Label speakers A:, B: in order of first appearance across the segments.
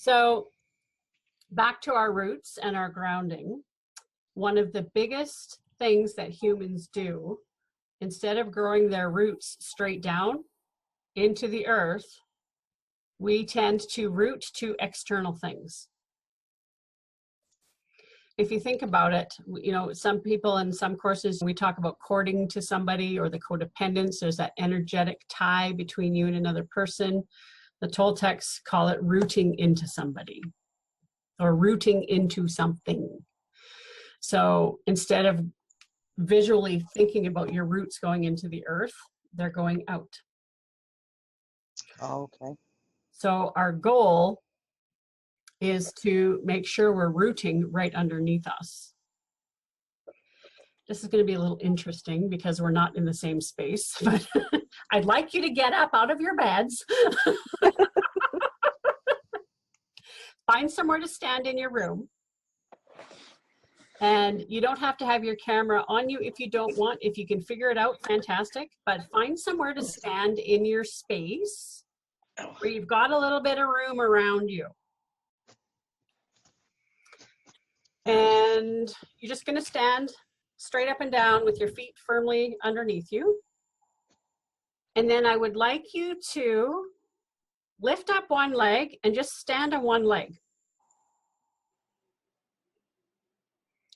A: So back to our roots and our grounding. One of the biggest things that humans do, instead of growing their roots straight down into the earth, we tend to root to external things. If you think about it, you know, some people in some courses, we talk about courting to somebody or the codependence. There's that energetic tie between you and another person. The Toltecs call it rooting into somebody or rooting into something. So instead of visually thinking about your roots going into the earth, they're going out.
B: Oh, okay.
A: So our goal is to make sure we're rooting right underneath us. This is going to be a little interesting because we're not in the same space, but I'd like you to get up out of your beds. Find somewhere to stand in your room. And you don't have to have your camera on you if you don't want. If you can figure it out, fantastic. But find somewhere to stand in your space where you've got a little bit of room around you. And you're just going to stand straight up and down with your feet firmly underneath you. And then I would like you to lift up one leg and just stand on one leg.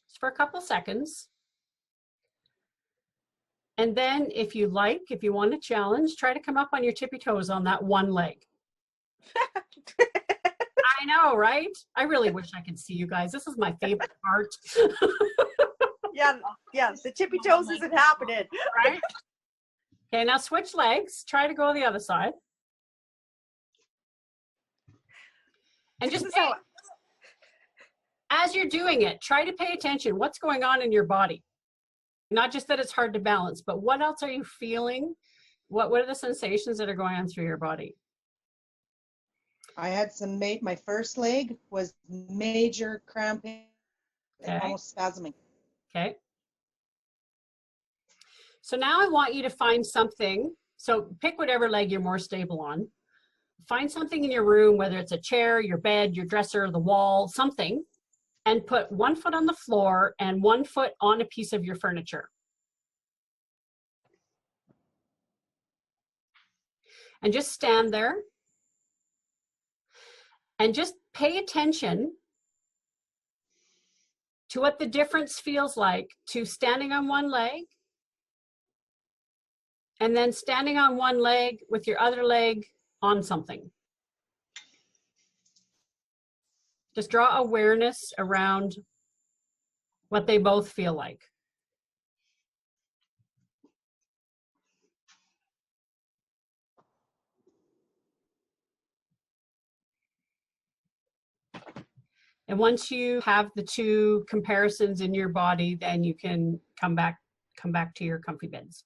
A: Just for a couple seconds. And then if you like, if you want to challenge, try to come up on your tippy toes on that one leg. I know, right? I really wish I could see you guys. This is my favorite part.
C: Yeah, the tippy toes isn't happening.
A: Right? Okay, now switch legs. Try to go the other side. And just as you're doing it, try to pay attention. What's going on in your body? Not just that it's hard to balance, but what else are you feeling? What are the sensations that are going on through your body?
B: I had some, my first leg was major cramping and almost spasming.
A: Okay. So now I want you to find something. So pick whatever leg you're more stable on. Find something in your room, whether it's a chair, your bed, your dresser, the wall, something, and put one foot on the floor and one foot on a piece of your furniture. And just stand there. And just pay attention to what the difference feels like to standing on one leg and then standing on one leg with your other leg on something. Just draw awareness around what they both feel like. And once you have the two comparisons in your body, then you can come back to your comfy beds.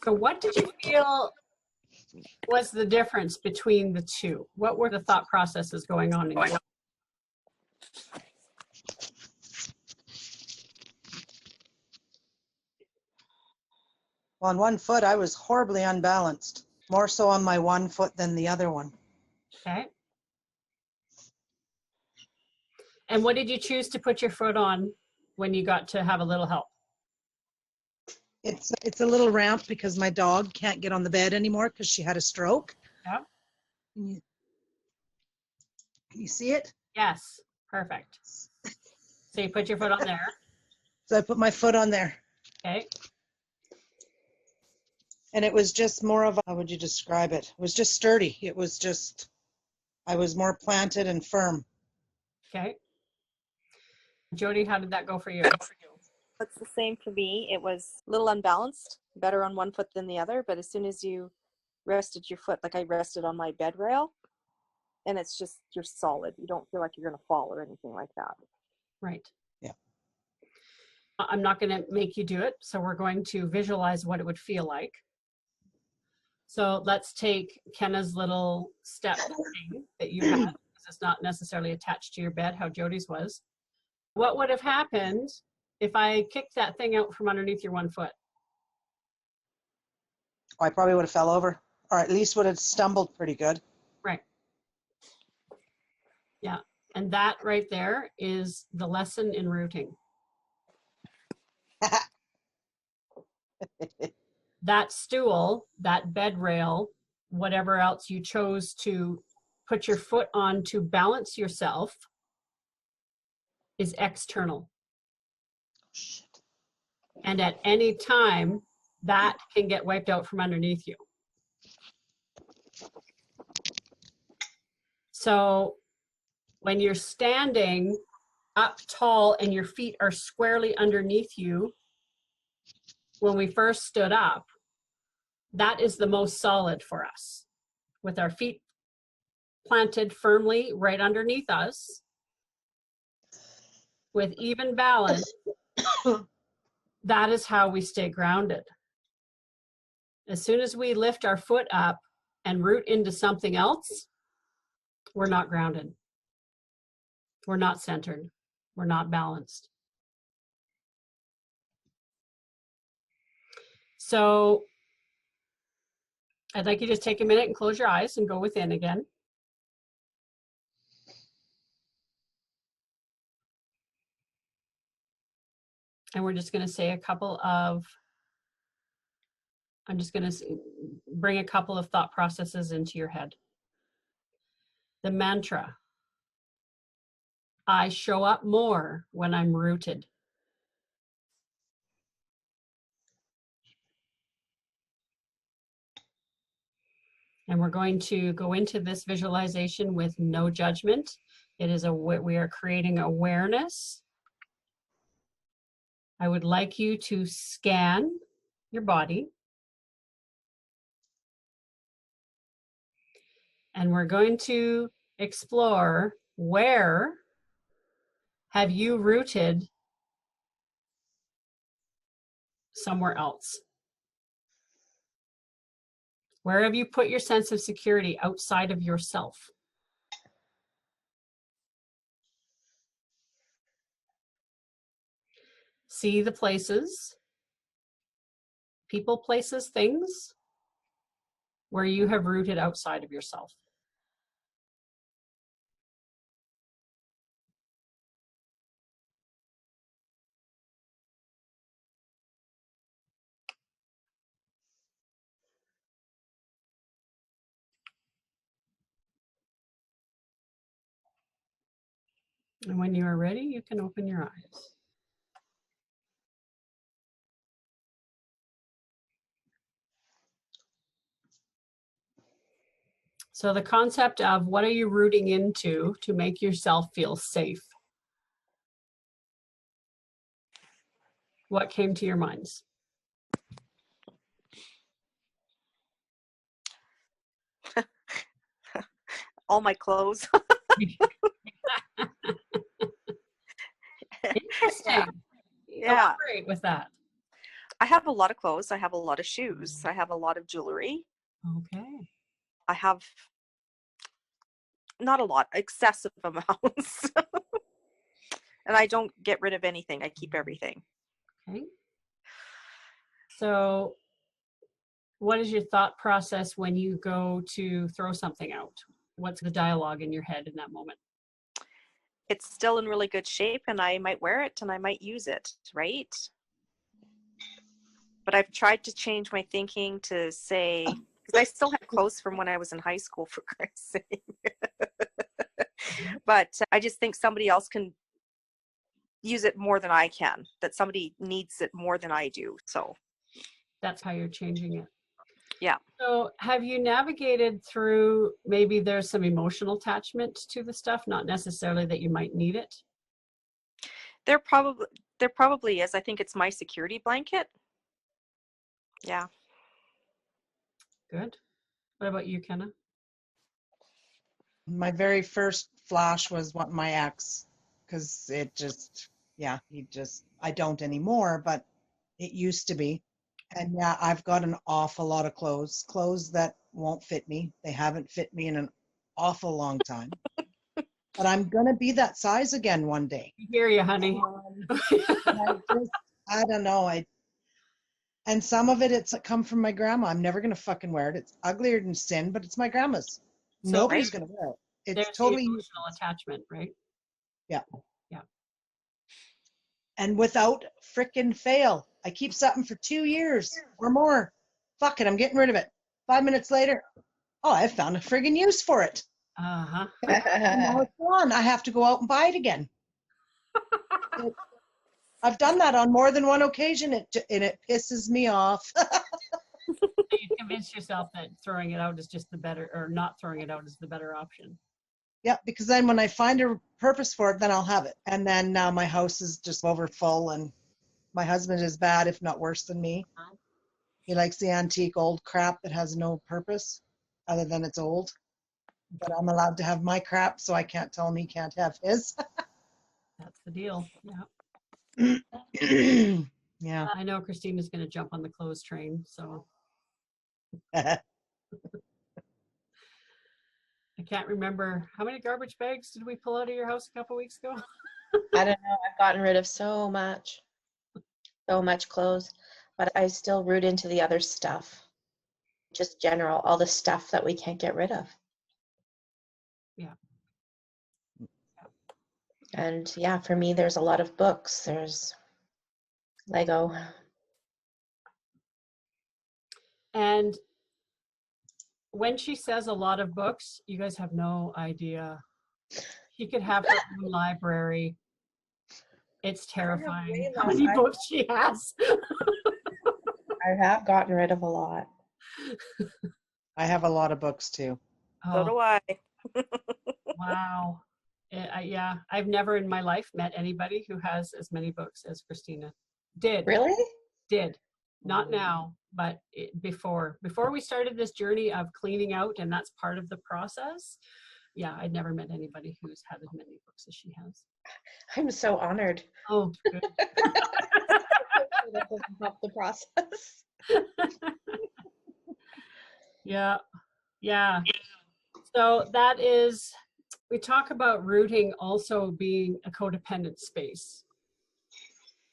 A: So what did you feel was the difference between the two? What were the thought processes going on in you?
B: On one foot, I was horribly unbalanced, more so on my one foot than the other one.
A: Okay. And what did you choose to put your foot on when you got to have a little help?
B: It's a little ramp because my dog can't get on the bed anymore because she had a stroke.
A: Yeah.
B: Can you see it?
A: Yes. Perfect. So you put your foot on there.
B: So I put my foot on there.
A: Okay.
B: And it was just more of a, how would you describe it? It was just sturdy. It was just, I was more planted and firm.
A: Okay. Jody, how did that go for you?
C: It's the same for me. It was a little unbalanced, better on one foot than the other, but as soon as you rested your foot, like I rested on my bed rail, and it's just, you're solid. You don't feel like you're going to fall or anything like that.
A: Right.
B: Yeah.
A: I'm not going to make you do it. So we're going to visualize what it would feel like. So let's take Kenna's little step thing that you had, because it's not necessarily attached to your bed, how Jody's was. What would have happened if I kicked that thing out from underneath your one foot?
B: Oh, I probably would have fell over, or at least would have stumbled pretty good.
A: Right. Yeah. And that right there is the lesson in rooting. That stool, that bed rail, whatever else you chose to put your foot on to balance yourself is external.
B: Shit.
A: And at any time, that can get wiped out from underneath you. So when you're standing up tall and your feet are squarely underneath you, when we first stood up, that is the most solid for us. With our feet planted firmly right underneath us, with even balance, that is how we stay grounded. As soon as we lift our foot up and root into something else, we're not grounded. We're not centered. We're not balanced. So I'd like you to just take a minute and close your eyes and go within again. And we're just going to say a couple of, I'm just going to bring a couple of thought processes into your head. The mantra, I show up more when I'm rooted. And we're going to go into this visualization with no judgment. It is we are creating awareness. I would like you to scan your body. And we're going to explore, where have you rooted somewhere else? Where have you put your sense of security outside of yourself? See the places, people, places, things where you have rooted outside of yourself. And when you are ready, you can open your eyes. So the concept of what are you rooting into to make yourself feel safe? What came to your minds?
C: All my clothes.
A: Interesting.
C: Yeah.
A: Elaborate with that.
C: I have a lot of clothes. I have a lot of shoes. I have a lot of jewelry.
A: Okay.
C: I have not a lot, excessive amounts. And I don't get rid of anything. I keep everything.
A: Okay. So what is your thought process when you go to throw something out? What's the dialogue in your head in that moment?
C: It's still in really good shape and I might wear it and I might use it, right? But I've tried to change my thinking to say, because I still have clothes from when I was in high school, for Christ's sake. But I just think somebody else can use it more than I can, that somebody needs it more than I do. So
A: that's how you're changing it.
C: Yeah.
A: So have you navigated through, maybe there's some emotional attachment to the stuff, not necessarily that you might need it?
C: There probably is. I think it's my security blanket. Yeah.
A: Good. What about you, Kenna?
B: My very first flash was what my ex, because it just, yeah, I don't anymore, but it used to be. And yeah, I've got an awful lot of clothes that won't fit me. They haven't fit me in an awful long time. But I'm going to be that size again one day.
A: I hear you, honey.
B: I don't know. And some of it's come from my grandma. I'm never going to fucking wear it. It's uglier than sin, but it's my grandma's.
A: So
B: Nobody's going to wear it. It's
A: there's
B: totally
A: the emotional attachment, right?
B: Yeah.
A: Yeah.
B: And without frickin' fail, I keep something for 2 years or more. Fuck it, I'm getting rid of it. 5 minutes later, oh, I found a friggin' use for it.
A: Uh-huh.
B: And now it's gone. I have to go out and buy it again. I've done that on more than one occasion, and it pisses me off.
A: You convince yourself that throwing it out is just the better, or not throwing it out is the better option.
B: Yeah, because then when I find a purpose for it, then I'll have it. And then now my house is just over full, and my husband is bad, if not worse than me. He likes the antique old crap that has no purpose other than it's old. But I'm allowed to have my crap, so I can't tell him he can't have his.
A: That's the deal.
B: Yeah. Yeah.
A: I know Christina's going to jump on the clothes train, so I can't remember. How many garbage bags did we pull out of your house a couple weeks ago?
D: I don't know. I've gotten rid of so much clothes, but I still root into the other stuff. Just general, all the stuff that we can't get rid of.
A: Yeah.
D: And yeah, for me, there's a lot of books. There's Lego.
A: And when she says a lot of books, you guys have no idea. She could have her own library. It's terrifying how many books she has.
D: I have gotten rid of a lot.
B: I have a lot of books too.
C: So do I.
A: Wow. Yeah, I've never in my life met anybody who has as many books as Christina.
D: Really?
A: Did. Not now, but before we started this journey of cleaning out, and that's part of the process. Yeah, I'd never met anybody who's had as many books as she has.
D: I'm so honored.
A: Oh, good.
D: That doesn't help the process.
A: Yeah. So that is, we talk about rooting also being a codependent space.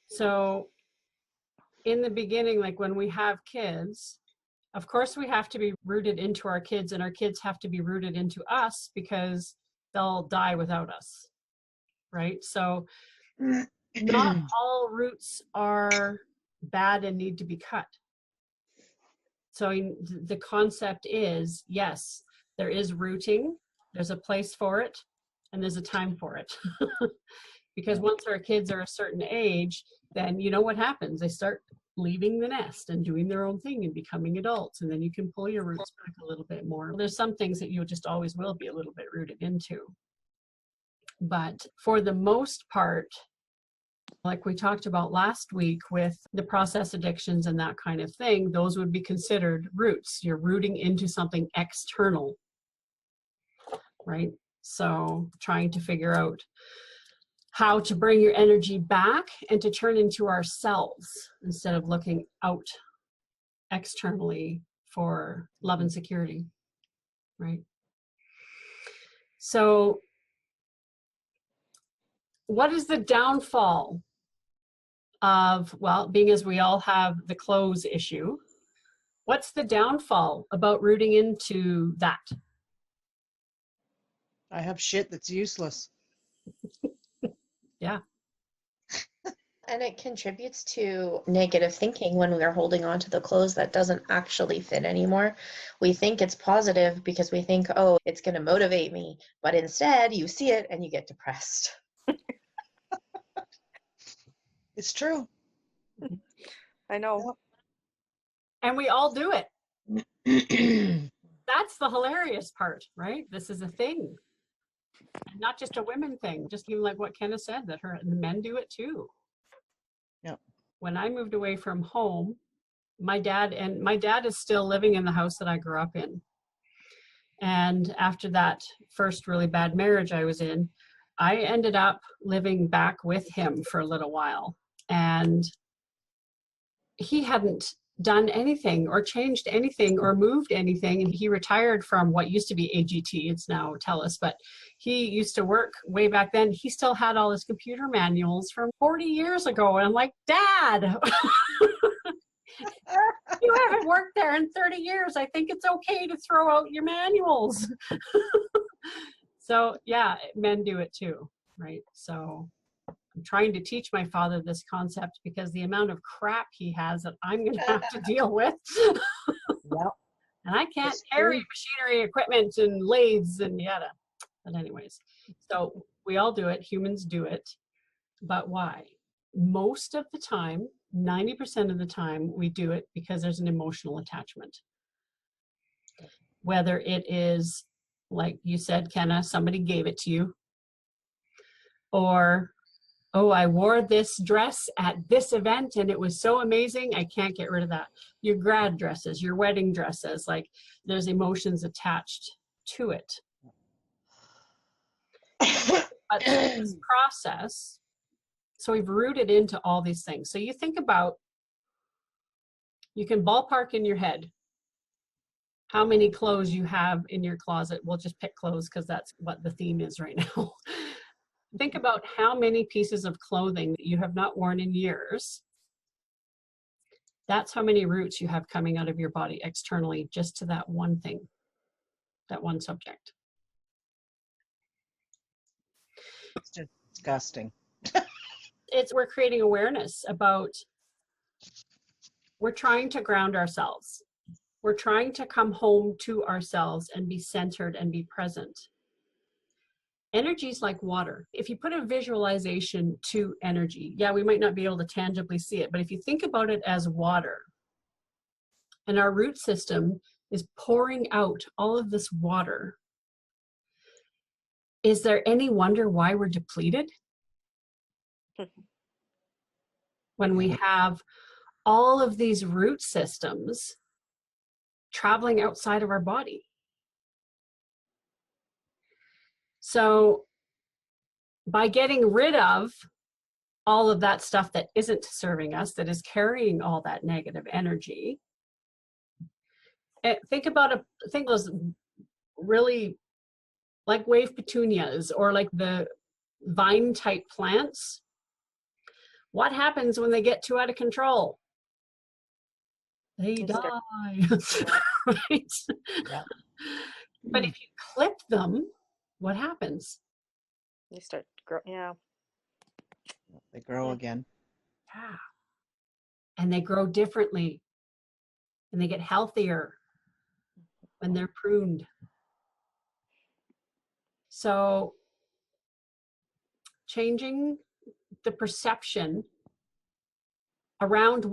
A: So in the beginning, like when we have kids, of course we have to be rooted into our kids, and our kids have to be rooted into us because they'll die without us, right? So not all roots are bad and need to be cut. So the concept is, yes, there is rooting, there's a place for it, and there's a time for it. Because once our kids are a certain age, then you know what happens. They start leaving the nest and doing their own thing and becoming adults. And then you can pull your roots back a little bit more. There's some things that you just always will be a little bit rooted into. But for the most part, like we talked about last week with the process addictions and that kind of thing, those would be considered roots. You're rooting into something external, right? So trying to figure out how to bring your energy back and to turn into ourselves instead of looking out externally for love and security, right? So what is the downfall of, well, being as we all have the clothes issue, what's the downfall about rooting into that?
B: I have shit that's useless.
A: Yeah.
D: And it contributes to negative thinking when we're holding on to the clothes that doesn't actually fit anymore. We think it's positive because we think, oh, it's going to motivate me. But instead, you see it and you get depressed.
B: It's true.
C: I know.
A: And we all do it. That's the hilarious part, right? This is a thing. And not just a women thing, just even like what Kenna said, that the men do it too.
B: Yep.
A: When I moved away from home, my dad is still living in the house that I grew up in. And after that first really bad marriage I was in, I ended up living back with him for a little while. And he hadn't done anything or changed anything or moved anything. And he retired from what used to be AGT, it's now TELUS, but he used to work way back then. He still had all his computer manuals from 40 years ago. And I'm like, Dad, you haven't worked there in 30 years. I think it's okay to throw out your manuals. So yeah, men do it too, right? So I'm trying to teach my father this concept because the amount of crap he has that I'm going to have to deal with.
B: Yep.
A: And I can't
B: It's
A: carry
B: true.
A: machinery, equipment, and lathes and yada. But anyways, so we all do it. Humans do it. But why? Most of the time, 90% of the time, we do it because there's an emotional attachment. Whether it is, like you said, Kenna, somebody gave it to you, or, oh, I wore this dress at this event and it was so amazing, I can't get rid of that. Your grad dresses, your wedding dresses, like there's emotions attached to it. But through this process, so we've rooted into all these things. So you think about, you can ballpark in your head how many clothes you have in your closet. We'll just pick clothes because that's what the theme is right now. Think about how many pieces of clothing that you have not worn in years. That's how many roots you have coming out of your body externally just to that one thing, that one subject.
B: It's just disgusting.
A: We're creating awareness about, we're trying to ground ourselves. We're trying to come home to ourselves and be centered and be present. Energy is like water. If you put a visualization to energy, yeah, we might not be able to tangibly see it, but if you think about it as water, and our root system is pouring out all of this water, is there any wonder why we're depleted? When we have all of these root systems traveling outside of our body. So by getting rid of all of that stuff that isn't serving us, that is carrying all that negative energy, think those really like wave petunias or like the vine type plants. What happens when they get too out of control? They die. Right?
B: Yeah.
A: But if you clip them, what happens?
C: You start grow. Yeah.
B: They grow again.
A: Yeah. And they grow differently. And they get healthier when they're pruned. So changing the perception around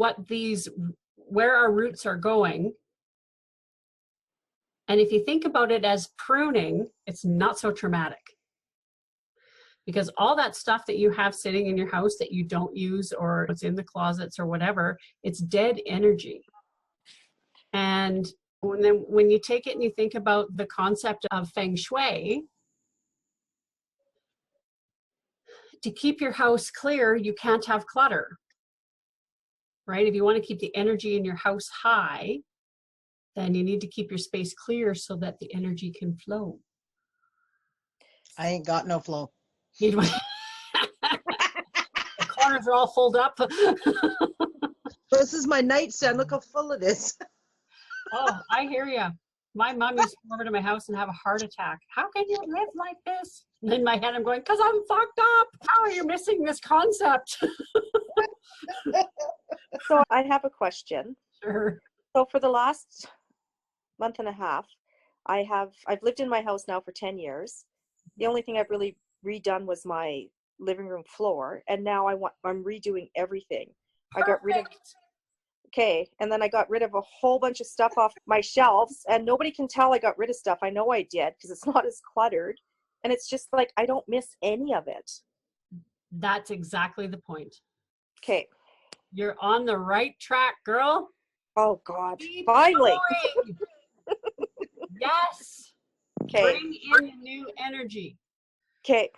A: where our roots are going. And if you think about it as pruning, it's not so traumatic. Because all that stuff that you have sitting in your house that you don't use or it's in the closets or whatever, it's dead energy. And when you take it and you think about the concept of feng shui, to keep your house clear, you can't have clutter, right? If you want to keep the energy in your house high, then you need to keep your space clear so that the energy can flow.
B: I ain't got no flow.
A: The corners are all full up.
B: This is my nightstand. Look how full it is.
A: Oh, I hear you. My mom used to come over to my house and have a heart attack. How can you live like this? And in my head, I'm going, because I'm fucked up. How are you missing this concept?
C: So I have a question.
A: Sure.
C: So for the last month and a half, I've lived in my house now for 10 years. The only thing I've really redone was my living room floor, and now I'm redoing everything.
A: Perfect.
C: I got rid of and then I got rid of a whole bunch of stuff off my shelves, and nobody can tell I got rid of stuff. I know I did because it's not as cluttered, and it's just like I don't miss any of it.
A: That's exactly the point.
C: Okay.
A: You're on the right track, girl.
C: Oh God.
A: Keep
C: Finally.
A: going. Yes.
C: Okay.
A: Bring in the new energy.
C: Okay.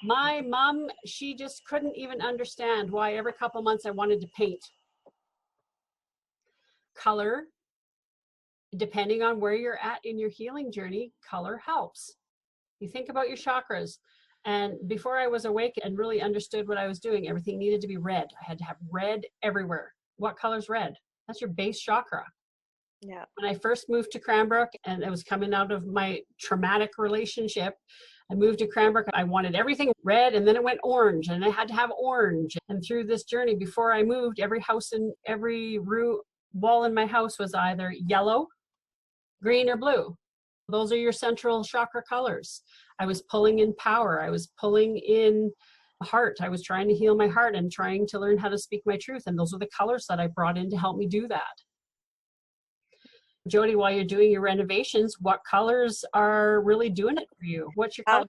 A: My mom, she just couldn't even understand why every couple months I wanted to paint. Color, depending on where you're at in your healing journey, color helps. You think about your chakras. And before I was awake and really understood what I was doing, everything needed to be red. I had to have red everywhere. What color's red? That's your base chakra.
C: Yeah.
A: When I first moved to Cranbrook and I was coming out of my traumatic relationship, I moved to Cranbrook. I wanted everything red, and then it went orange, and I had to have orange. And through this journey, before I moved, every house and every wall in my house was either yellow, green, or blue. Those are your central chakra colors. I was pulling in power. I was pulling in heart. I was trying to heal my heart and trying to learn how to speak my truth. And those are the colors that I brought in to help me do that. Jody, while you're doing your renovations, what colors are really doing it for you? What's your color?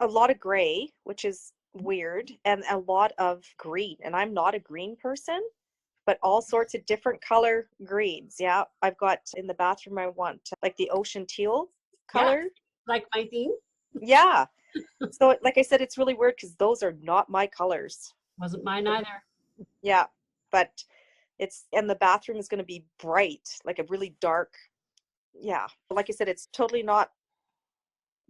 C: A lot of gray, which is weird, and a lot of green. And I'm not a green person, but all sorts of different color greens. Yeah, I've got in the bathroom, I want like the ocean teal color.
A: Yeah, like my theme?
C: Yeah. So like I said, it's really weird because those are not my colors.
A: Wasn't mine either.
C: Yeah, but and the bathroom is going to be bright, like a really dark. Yeah, like I said, it's totally not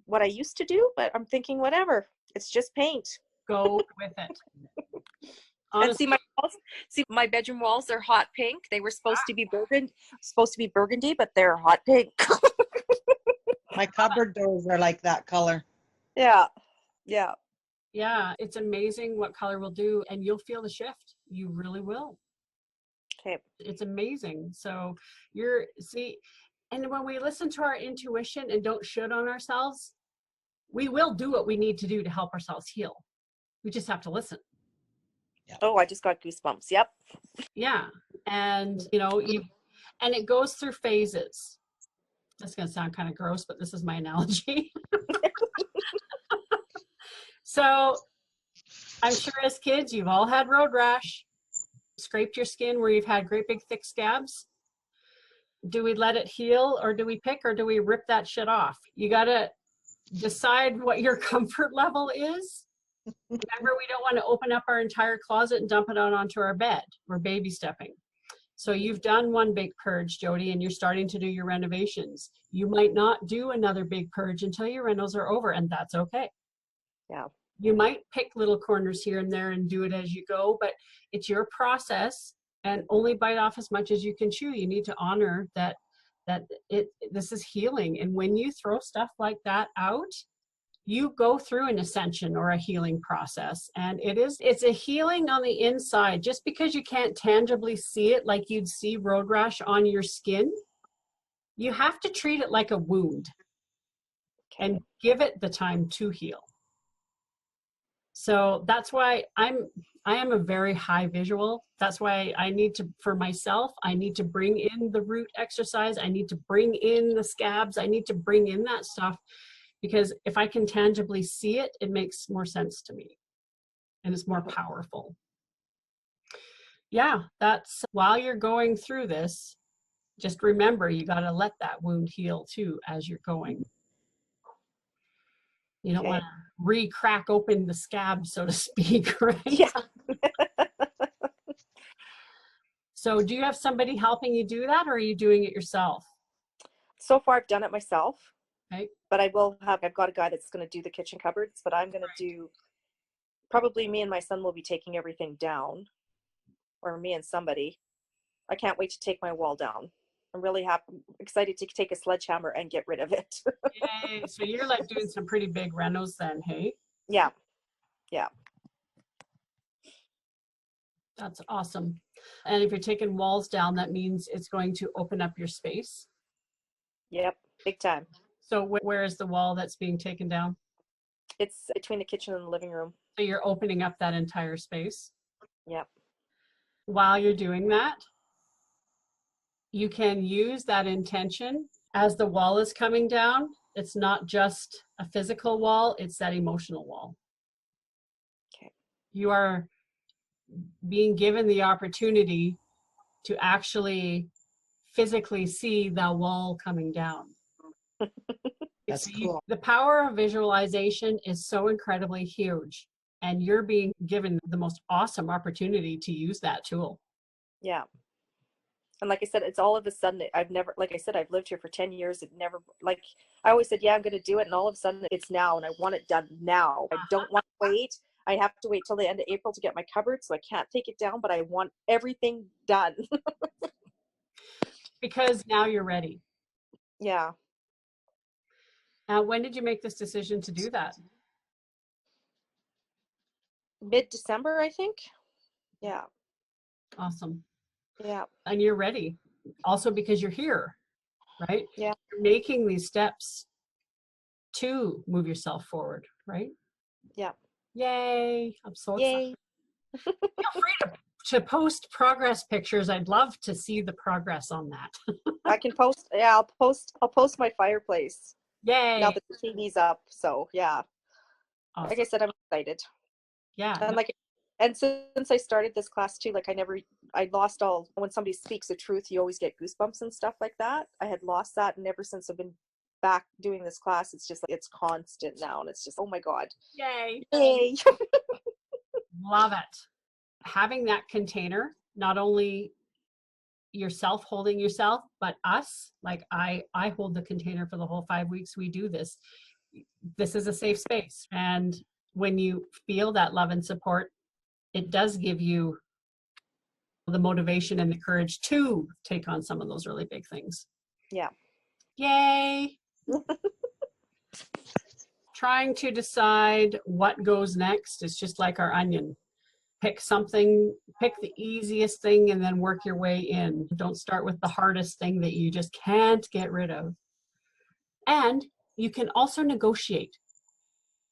C: what I used to do, but I'm thinking whatever. It's just paint.
A: Go with it.
C: And
A: Honestly,
C: see my bedroom walls are hot pink. They were supposed to be burgundy, but they're hot pink.
B: My cupboard doors are like that color.
C: Yeah. Yeah.
A: yeah, it's amazing what color will do, and you'll feel the shift. You really will.
C: Okay.
A: It's amazing. So and when we listen to our intuition and don't should on ourselves, we will do what we need to do to help ourselves heal. We just have to listen.
C: Oh, I just got goosebumps. Yep.
A: Yeah. And and it goes through phases. That's going to sound kind of gross, but this is my analogy. So I'm sure as kids, you've all had road rash, scraped your skin where you've had great big thick scabs. Do we let it heal, or do we pick, or do we rip that shit off? You got to decide what your comfort level is. Remember, we don't want to open up our entire closet and dump it out onto our bed. We're baby stepping. So you've done one big purge, Jody, and you're starting to do your renovations. You might not do another big purge until your renos are over, and that's okay.
C: Yeah.
A: You might pick little corners here and there and do it as you go, but it's your process, and only bite off as much as you can chew. You need to honor that this is healing. And when you throw stuff like that out, you go through an ascension or a healing process, and it's a healing on the inside. Just because you can't tangibly see it like you'd see road rash on your skin, you have to treat it like a wound and give it the time to heal. So that's why I am a very high visual. That's why for myself, I need to bring in the root exercise. I need to bring in the scabs. I need to bring in that stuff, because if I can tangibly see it, it makes more sense to me and it's more powerful. Yeah, that's while you're going through this, just remember you got to let that wound heal too as you're going. You don't want to re-crack open the scab, so to speak, right?
C: Yeah.
A: So do you have somebody helping you do that, or are you doing it yourself?
C: So far, I've done it myself.
A: Okay.
C: But I've got a guy that's going to do the kitchen cupboards, but I'm going to do, probably me and my son will be taking everything down, or me and somebody. I can't wait to take my wall down. I'm really excited to take a sledgehammer and get rid of it.
A: Yay. So you're like doing some pretty big renos then, hey?
C: Yeah. Yeah.
A: That's awesome. And if you're taking walls down, that means it's going to open up your space.
C: Yep. Big time.
A: So where is the wall that's being taken down?
C: It's between the kitchen and the living room.
A: So you're opening up that entire space.
C: Yep.
A: While you're doing that, you can use that intention as the wall is coming down. It's not just a physical wall, it's that emotional wall.
C: Okay.
A: You are being given the opportunity to actually physically see the wall coming down.
B: That's
A: See,
B: cool.
A: the power of visualization is so incredibly huge, and you're being given the most awesome opportunity to use that tool.
C: Yeah. And like I said, it's all of a sudden, I've never, like I said, I've lived here for 10 years. It never, like, I always said, yeah, I'm going to do it. And all of a sudden it's now, and I want it done now. I don't want to wait. I have to wait till the end of April to get my cupboard, so I can't take it down, but I want everything done.
A: Because now you're ready.
C: Yeah.
A: When did you make this decision to do that?
C: Mid-December, I think. Yeah.
A: Awesome.
C: Yeah.
A: And you're ready. Also because you're here, right?
C: Yeah.
A: You're making these steps to move yourself forward, right?
C: Yeah.
A: Yay. I'm so excited.
C: Yay.
A: Feel free to post progress pictures. I'd love to see the progress on that.
C: I can post, yeah, I'll post my fireplace
A: Yay.
C: now that the TV's up. So yeah.
A: Awesome.
C: Like I said, I'm excited.
A: Yeah.
C: And like, and since I started this class too, like I lost all, when somebody speaks the truth, you always get goosebumps and stuff like that. I had lost that. And ever since I've been back doing this class, it's just like, it's constant now. And it's just, oh my God.
A: Yay.
C: Yay.
A: Love it. Having that container, not only yourself holding yourself, but us, like I hold the container for the whole 5 weeks we do this. This is a safe space. And when you feel that love and support, it does give you the motivation and the courage to take on some of those really big things.
C: Yeah.
A: Yay. Trying to decide what goes next is just like our onion. Pick something, pick the easiest thing and then work your way in. Don't start with the hardest thing that you just can't get rid of. And you can also negotiate.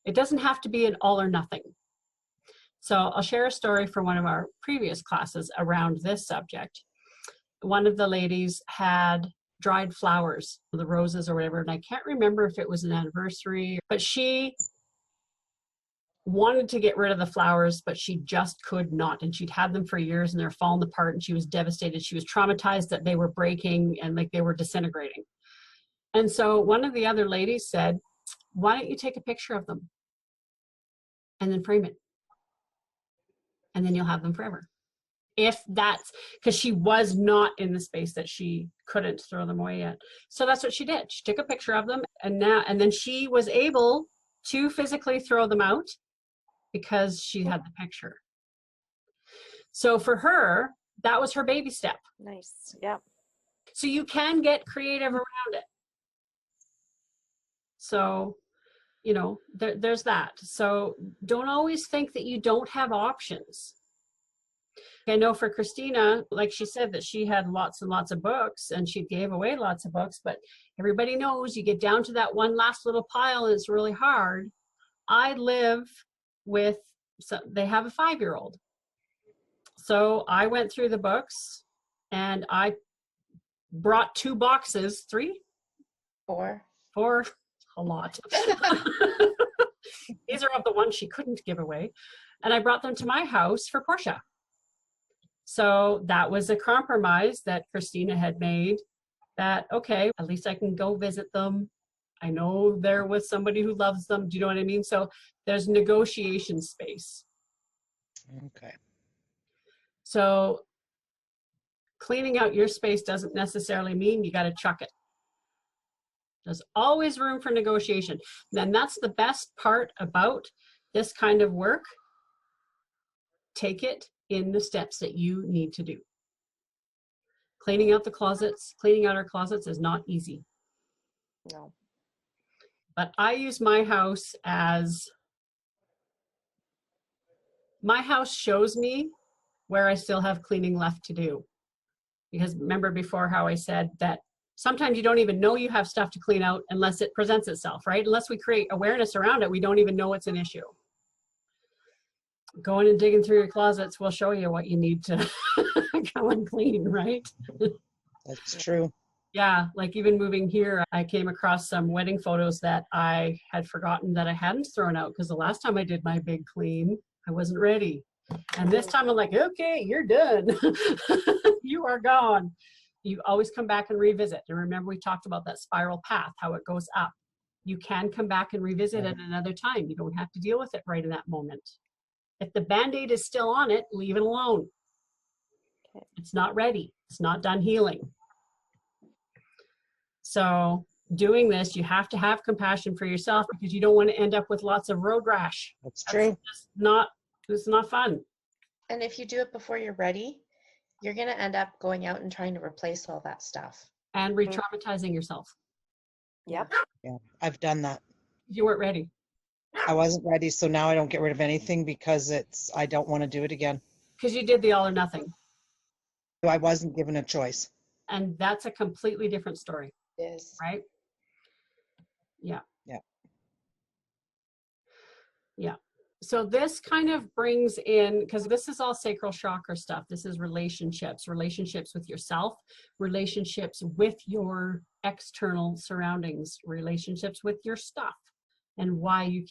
A: It doesn't have to be an all or nothing. So I'll share a story from one of our previous classes around this subject. One of the ladies had dried flowers, the roses or whatever, and I can't remember if it was an anniversary, but she wanted to get rid of the flowers, but she just could not. And she'd had them for years and they're falling apart and she was devastated. She was traumatized that they were breaking and like they were disintegrating. And so one of the other ladies said, why don't you take a picture of them and then frame it? And then you'll have them forever. If that's, because she was not in the space that she couldn't throw them away yet. So that's what she did. She took a picture of them and then she was able to physically throw them out because she had the picture. So for her, that was her baby step.
C: Nice. Yeah.
A: So you can get creative around it. So, you know, there's that. So don't always think that you don't have options. I know for Christina, like she said, that she had lots and lots of books and she gave away lots of books, but everybody knows you get down to that one last little pile and it's really hard. I live with, so they have a 5-year-old. So I went through the books and I brought 2 boxes, 3?
D: 4.
A: 4, a lot. These are of the ones she couldn't give away. And I brought them to my house for Portia. So that was a compromise that Christina had made that, okay, at least I can go visit them. I know they're with somebody who loves them. Do you know what I mean? So there's negotiation space.
B: Okay.
A: So cleaning out your space doesn't necessarily mean you got to chuck it. There's always room for negotiation. And that's the best part about this kind of work. Take it in the steps that you need to do. Cleaning out the closets, cleaning out our closets is not easy.
C: No.
A: But I use my house as, my house shows me where I still have cleaning left to do. Because remember before how I said that sometimes you don't even know you have stuff to clean out unless it presents itself, right? Unless we create awareness around it, we don't even know it's an issue. Going and digging through your closets will show you what you need to go and clean, right?
B: That's true.
A: Yeah, like even moving here, I came across some wedding photos that I had forgotten that I hadn't thrown out because the last time I did my big clean, I wasn't ready. And this time I'm like, okay, you're done. You are gone. you always come back and revisit. And remember, we talked about that spiral path, how it goes up. You can come back and revisit
B: Right.
A: at another time. You don't have to deal with it right in that moment. If the Band-Aid is still on it, leave it alone.
C: Okay.
A: It's not ready. It's not done healing. So doing this, you have to have compassion for yourself, because you don't want to end up with lots of road rash.
B: That's true.
A: It's not fun.
D: And if you do it before you're ready, you're going to end up going out and trying to replace all that stuff.
A: And re-traumatizing yourself.
C: Yep.
B: Yeah, I've done that.
A: You weren't ready.
B: I wasn't ready, so now I don't get rid of anything because I don't want to do it again.
A: Because you did the all or nothing.
B: I wasn't given a choice.
A: And that's a completely different story,
D: Yes.
A: right? Yeah.
B: Yeah.
A: Yeah. So this kind of brings in, because this is all sacral chakra stuff. This is relationships with yourself, relationships with your external surroundings, relationships with your stuff, and why you